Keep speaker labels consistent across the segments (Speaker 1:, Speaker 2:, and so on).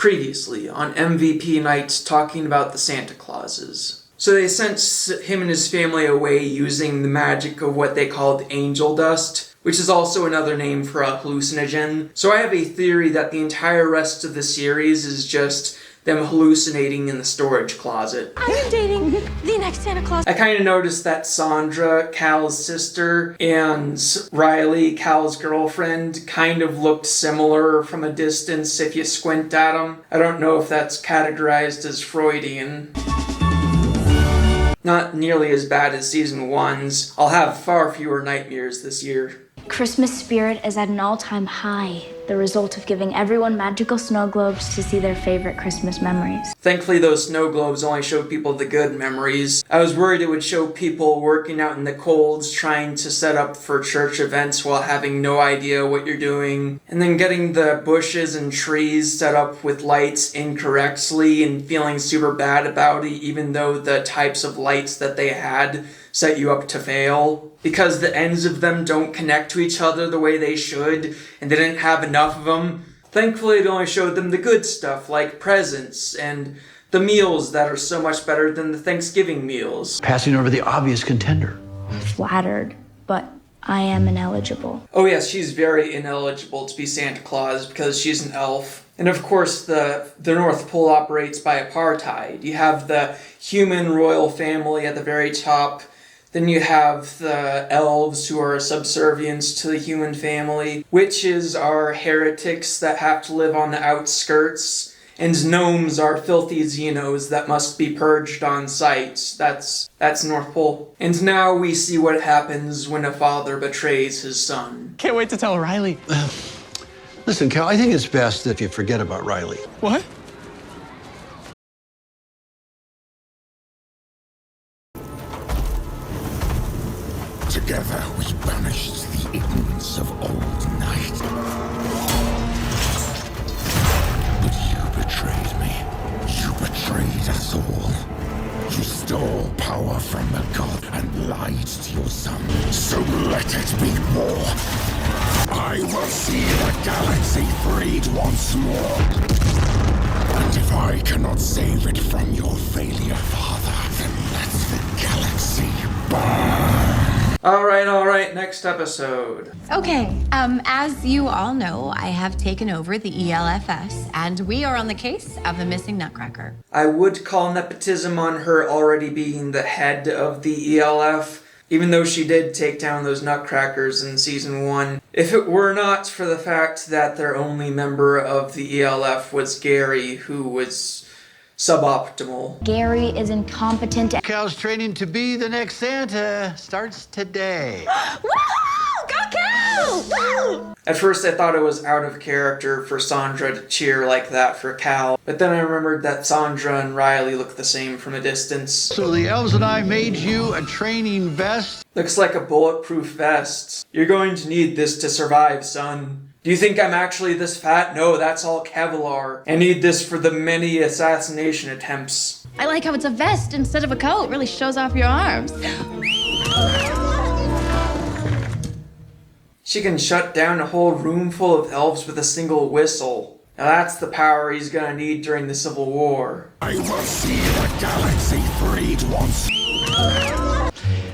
Speaker 1: Previously on M.V.P.Knight talking about the Santa Clauses. So they sent him and his family away using the magic of what they called angel dust, which is also another name for a hallucinogen. So I have a theory that the entire rest of the series is just them hallucinating in the storage closet.
Speaker 2: I am dating the next Santa Claus.
Speaker 1: I kind of noticed that Sandra, Cal's sister, and Riley, Cal's girlfriend, kind of looked similar from a distance if you squint at them. I don't know if that's categorized as Freudian. Not nearly as bad as season 1's. I'll have far fewer nightmares this year.
Speaker 3: Christmas spirit is at an all-time high, the result of giving everyone magical snow globes to see their favorite Christmas memories.
Speaker 1: Thankfully, those snow globes only show people the good memories. I was worried it would show people working out in the colds, trying to set up for church events while having no idea what you're doing, and then getting the bushes and trees set up with lights incorrectly and feeling super bad about it, even though the types of lights that they had set you up to fail. Because the ends of them don't connect to each other the way they should, and they didn't have enough of them. Thankfully, it only showed them the good stuff, like presents, and the meals that are so much better than the Thanksgiving meals.
Speaker 4: Passing over the obvious contender.
Speaker 3: Flattered, but I am ineligible.
Speaker 1: Oh yes, she's very ineligible to be Santa Claus because she's an elf. And of course, the North Pole operates by apartheid. You have the human royal family at the very top. Then you have the elves who are subservient to the human family. Witches are heretics that have to live on the outskirts. And gnomes are filthy xenos that must be purged on sight. That's North Pole. And now we see what happens when a father betrays his son.
Speaker 5: Can't wait to tell Riley.
Speaker 4: Listen, Cal, I think it's best if you forget about Riley.
Speaker 5: What?
Speaker 6: Together we banished the ignorance of old night. But you betrayed me. You betrayed us all. You stole power from the god and lied to your son. So let it be war. I will see the galaxy freed once more. And if I cannot save it from your failure, Father, then let the galaxy burn.
Speaker 1: Alright, next episode.
Speaker 2: Okay, as you all know, I have taken over the ELFS, and we are on the case of the missing Nutcracker.
Speaker 1: I would call nepotism on her already being the head of the ELF, even though she did take down those Nutcrackers in season 1. If it were not for the fact that their only member of the ELF was Gary, who was suboptimal.
Speaker 3: Gary is incompetent.
Speaker 4: Cal's training to be the next Santa starts today.
Speaker 2: Woohoo! Go Cal! Woo!
Speaker 1: At first I thought it was out of character for Sandra to cheer like that for Cal, but then I remembered that Sandra and Riley look the same from a distance.
Speaker 4: So the elves and I made you a training vest.
Speaker 1: Looks like a bulletproof vest. You're going to need this to survive, son. Do you think I'm actually this fat? No, that's all Kevlar. I need this for the many assassination attempts.
Speaker 2: I like how it's a vest instead of a coat. Really shows off your arms.
Speaker 1: She can shut down a whole room full of elves with a single whistle. Now that's the power he's gonna need during the Civil War.
Speaker 6: I will see the galaxy freed once.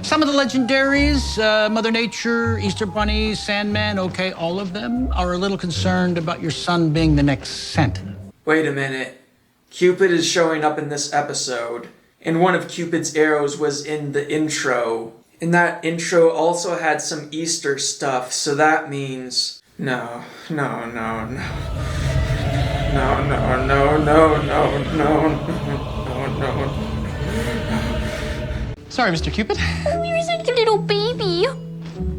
Speaker 5: Some of the legendaries, Mother Nature, Easter Bunny, Sandman, okay, all of them are a little concerned about your son being the next Santa.
Speaker 1: Wait a minute. Cupid is showing up in this episode, and one of Cupid's arrows was in the intro. And that intro also had some Easter stuff, so that means... No.
Speaker 5: Sorry, Mr. Cupid.
Speaker 2: You're such a little baby.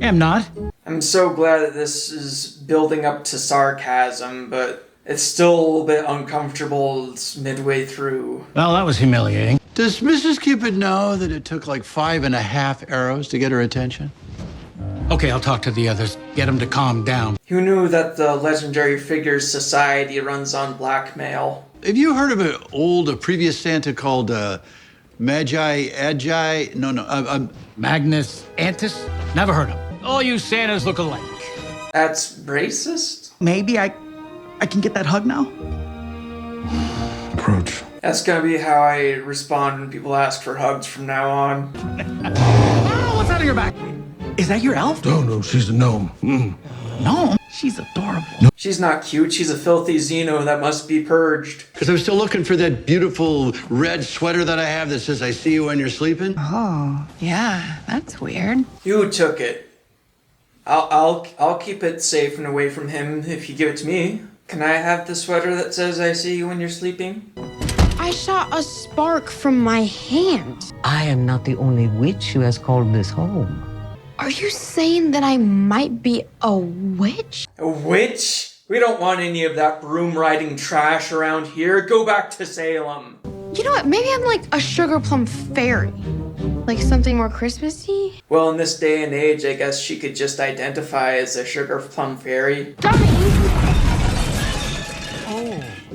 Speaker 5: I'm not.
Speaker 1: I'm so glad that this is building up to sarcasm, but it's still a little bit uncomfortable midway through.
Speaker 5: Well, that was humiliating.
Speaker 4: Does Mrs. Cupid know that it took like 5.5 arrows to get her attention?
Speaker 5: Okay, I'll talk to the others. Get them to calm down.
Speaker 1: Who knew that the Legendary Figures Society runs on blackmail?
Speaker 4: Have you heard of a previous Santa called
Speaker 5: Magnus Antis? Never heard of him. All you Santas look alike.
Speaker 1: That's racist?
Speaker 7: Maybe I can get that hug now?
Speaker 1: That's gonna be how I respond when people ask for hugs from now on.
Speaker 5: Oh, what's out of your back? Is that your elf?
Speaker 6: No, she's a gnome.
Speaker 5: No, she's adorable.
Speaker 1: She's not cute, she's a filthy Xeno that must be purged.
Speaker 4: Because I'm still looking for that beautiful red sweater that I have that says, I see you when you're sleeping.
Speaker 2: Oh, yeah, that's weird.
Speaker 1: You took it. I'll keep it safe and away from him if you give it to me. Can I have the sweater that says I see you when you're sleeping?
Speaker 7: I shot a spark from my hand.
Speaker 8: I am not the only witch who has called this home.
Speaker 7: Are you saying that I might be a witch?
Speaker 1: A witch? We don't want any of that broom-riding trash around here. Go back to Salem.
Speaker 7: You know what? Maybe I'm like a sugar plum fairy. Like something more Christmassy?
Speaker 1: Well, in this day and age, I guess she could just identify as a sugar plum fairy.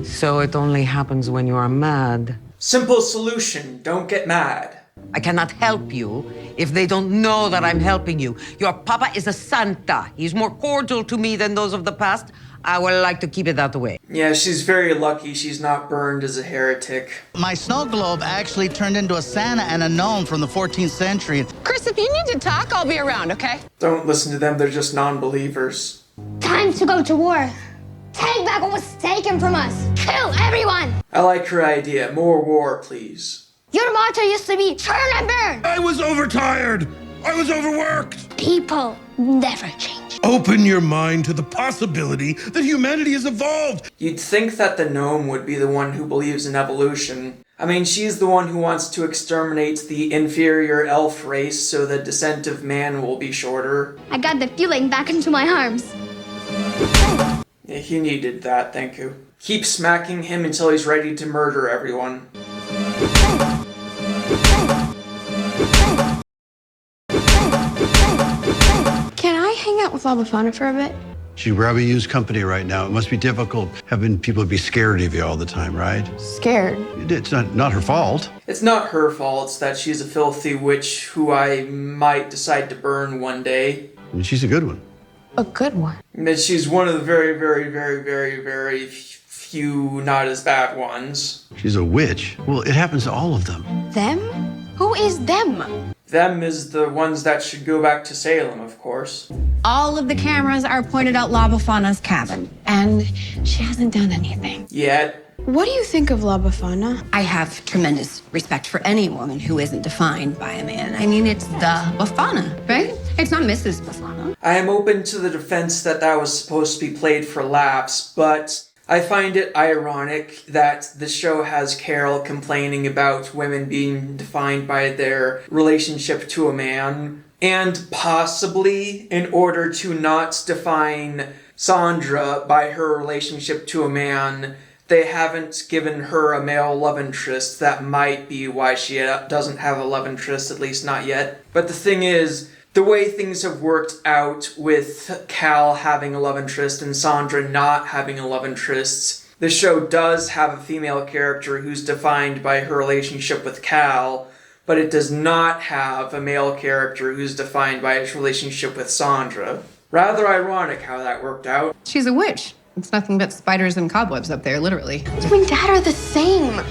Speaker 8: So it only happens when you are mad.
Speaker 1: Simple solution, don't get mad.
Speaker 8: I cannot help you if they don't know that I'm helping you. Your papa is a Santa. He's more cordial to me than those of the past. I would like to keep it that way.
Speaker 1: Yeah, she's very lucky she's not burned as a heretic.
Speaker 5: My snow globe actually turned into a Santa and a gnome from the 14th century.
Speaker 9: Chris, if you need to talk, I'll be around, okay?
Speaker 1: Don't listen to them, they're just non-believers.
Speaker 3: Time to go to war. Take back what was taken from us. Kill everyone.
Speaker 1: I like her idea. More war, please.
Speaker 3: Your motto used to be turn and burn.
Speaker 6: I was overtired. I was overworked.
Speaker 3: People never change.
Speaker 6: Open your mind to the possibility that humanity has evolved.
Speaker 1: You'd think that the gnome would be the one who believes in evolution. I mean, she's the one who wants to exterminate the inferior elf race so the descent of man will be shorter.
Speaker 3: I got the feeling back into my arms.
Speaker 1: Yeah, he needed that, thank you. Keep smacking him until he's ready to murder everyone.
Speaker 7: Can I hang out with La Befana for a bit?
Speaker 4: She'd rather use company right now. It must be difficult having people be scared of you all the time, right?
Speaker 7: Scared.
Speaker 4: It's not her fault.
Speaker 1: It's not her fault, it's that she's a filthy witch who I might decide to burn one day.
Speaker 4: I mean, she's a good one.
Speaker 7: A good one.
Speaker 1: But she's one of the very, very, very, very, very few not as bad ones.
Speaker 4: She's a witch. Well, it happens to all of them.
Speaker 7: Them? Who is them?
Speaker 1: Them is the ones that should go back to Salem, of course.
Speaker 2: All of the cameras are pointed at La Befana's cabin, and she hasn't done anything.
Speaker 1: Yet.
Speaker 7: What do you think of La Befana?
Speaker 2: I have tremendous respect for any woman who isn't defined by a man. I mean, it's the Befana, right? It's not Mrs. Befana.
Speaker 1: I am open to the defense that that was supposed to be played for laughs, but I find it ironic that the show has Carol complaining about women being defined by their relationship to a man, and possibly, in order to not define Sandra by her relationship to a man, they haven't given her a male love interest. That might be why she doesn't have a love interest, at least not yet. But the thing is, the way things have worked out with Cal having a love interest and Sandra not having a love interest, the show does have a female character who's defined by her relationship with Cal, but it does not have a male character who's defined by his relationship with Sandra. Rather ironic how that worked out.
Speaker 9: She's a witch. It's nothing but spiders and cobwebs up there, literally.
Speaker 7: You and Dad are the same.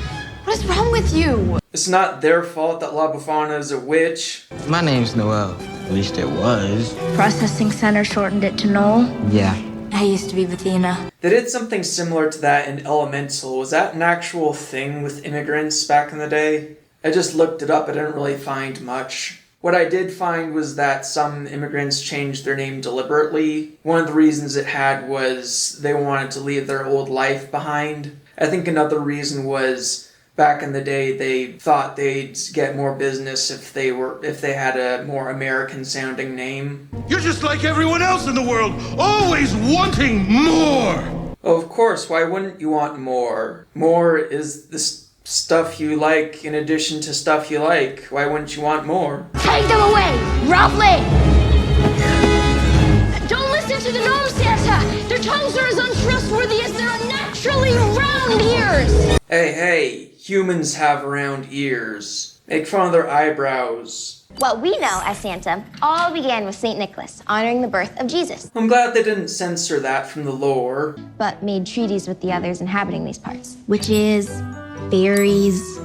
Speaker 7: What is wrong with you?
Speaker 1: It's not their fault that La Befana is a witch.
Speaker 10: My name's Noel. At least it was.
Speaker 3: Processing Center shortened it to Noel.
Speaker 10: Yeah.
Speaker 3: I used to be Athena.
Speaker 1: They did something similar to that in Elemental. Was that an actual thing with immigrants back in the day? I just looked it up. I didn't really find much. What I did find was that some immigrants changed their name deliberately. One of the reasons it had was they wanted to leave their old life behind. I think another reason was back in the day they thought they'd get more business if they had a more American sounding name.
Speaker 6: You're just like everyone else in the world, always wanting more.
Speaker 1: Well, of course, why wouldn't you want more? More is the stuff you like in addition to stuff you like. Why wouldn't you want more?
Speaker 3: Take them away, roughly! Don't listen to the gnome, Santa! Their tongues are as untrustworthy as their unnaturally round ears!
Speaker 1: Hey, humans have round ears. Make fun of their eyebrows.
Speaker 11: What we know as Santa all began with St. Nicholas, honoring the birth of Jesus,
Speaker 1: I'm glad they didn't censor that from the lore.
Speaker 11: but made treaties with the others inhabiting these parts. Witches, fairies,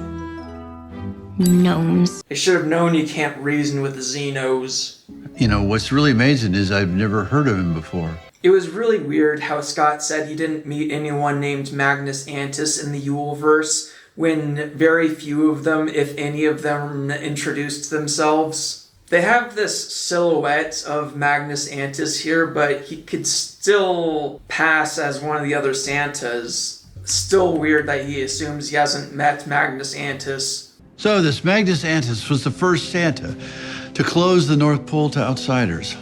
Speaker 11: gnomes.
Speaker 1: They should have known you can't reason with the Xenos.
Speaker 4: You know, what's really amazing is I've never heard of him before.
Speaker 1: It was really weird how Scott said he didn't meet anyone named Magnus Antis in the Yuleverse, when very few of them, if any of them, introduced themselves. They have this silhouette of Magnus Antis here, but he could still pass as one of the other Santas. Still weird that he assumes he hasn't met Magnus Antis.
Speaker 4: So this Magnus Antis was the first Santa to close the North Pole to outsiders.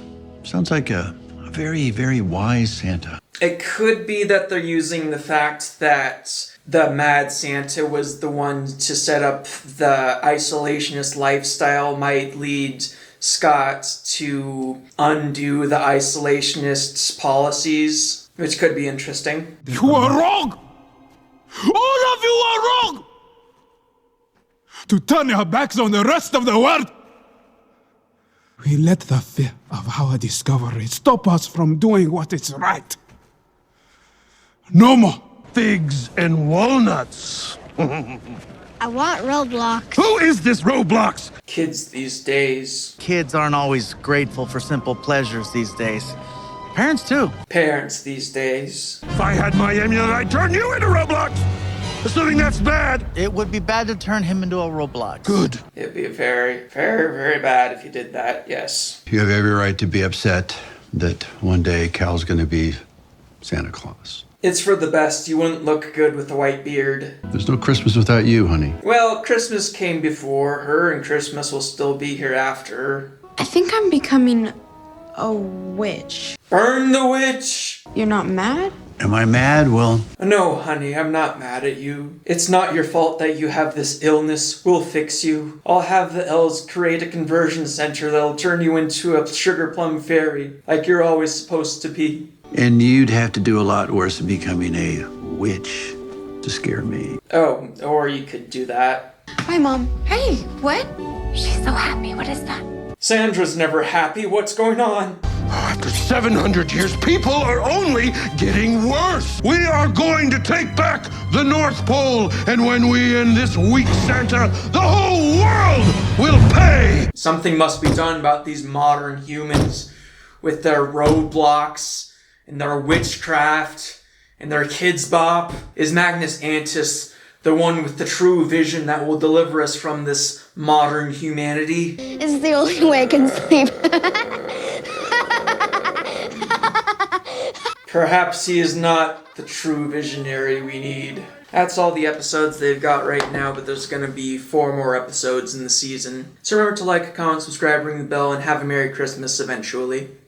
Speaker 4: Sounds like a very, very wise Santa.
Speaker 1: It could be that they're using the fact that the Mad Santa was the one to set up the isolationist lifestyle might lead Scott to undo the isolationists' policies, which could be interesting.
Speaker 6: You are wrong! All of you are wrong! To turn your backs on the rest of the world! We let the fear of our discovery stop us from doing what is right. No more figs and walnuts.
Speaker 11: I want Roblox.
Speaker 6: Who is this Roblox?
Speaker 1: Kids these days.
Speaker 10: Kids aren't always grateful for simple pleasures these days. Parents too.
Speaker 1: Parents these days.
Speaker 6: If I had my emulator, I'd turn you into Roblox! Assuming that's bad.
Speaker 10: It would be bad to turn him into a Roblox.
Speaker 6: Good.
Speaker 1: It'd be very, very, very bad if you did that, yes.
Speaker 4: You have every right to be upset that one day Cal's going to be Santa Claus.
Speaker 1: It's for the best. You wouldn't look good with a white beard.
Speaker 4: There's no Christmas without you, honey.
Speaker 1: Well, Christmas came before her, and Christmas will still be here after her.
Speaker 7: I think I'm becoming a witch.
Speaker 1: Burn the witch!
Speaker 7: You're not mad?
Speaker 4: Am I mad? Well,
Speaker 1: No, honey, I'm not mad at you. It's not your fault that you have this illness. We'll fix you. I'll have the elves create a conversion center that'll turn you into a sugar plum fairy, like you're always supposed to be.
Speaker 4: and you'd have to do a lot worse than becoming a witch to scare me.
Speaker 1: Oh, or you could do that.
Speaker 7: Hi, Mom.
Speaker 2: Hey, what? She's so happy. What is that?
Speaker 1: Sandra's never happy. What's going on?
Speaker 6: After 700 years, people are only getting worse. We are going to take back the North Pole, and when we end this weak Santa, the whole world will pay.
Speaker 1: Something must be done about these modern humans with their roadblocks and their witchcraft and their kids bop. Is Magnus Antis the one with the true vision that will deliver us from this modern humanity?
Speaker 11: This is the only way I can sleep.
Speaker 1: Perhaps he is not the true visionary we need. That's all the episodes they've got right now, but there's going to be 4 more episodes in the season. So remember to like, comment, subscribe, ring the bell, and have a Merry Christmas eventually.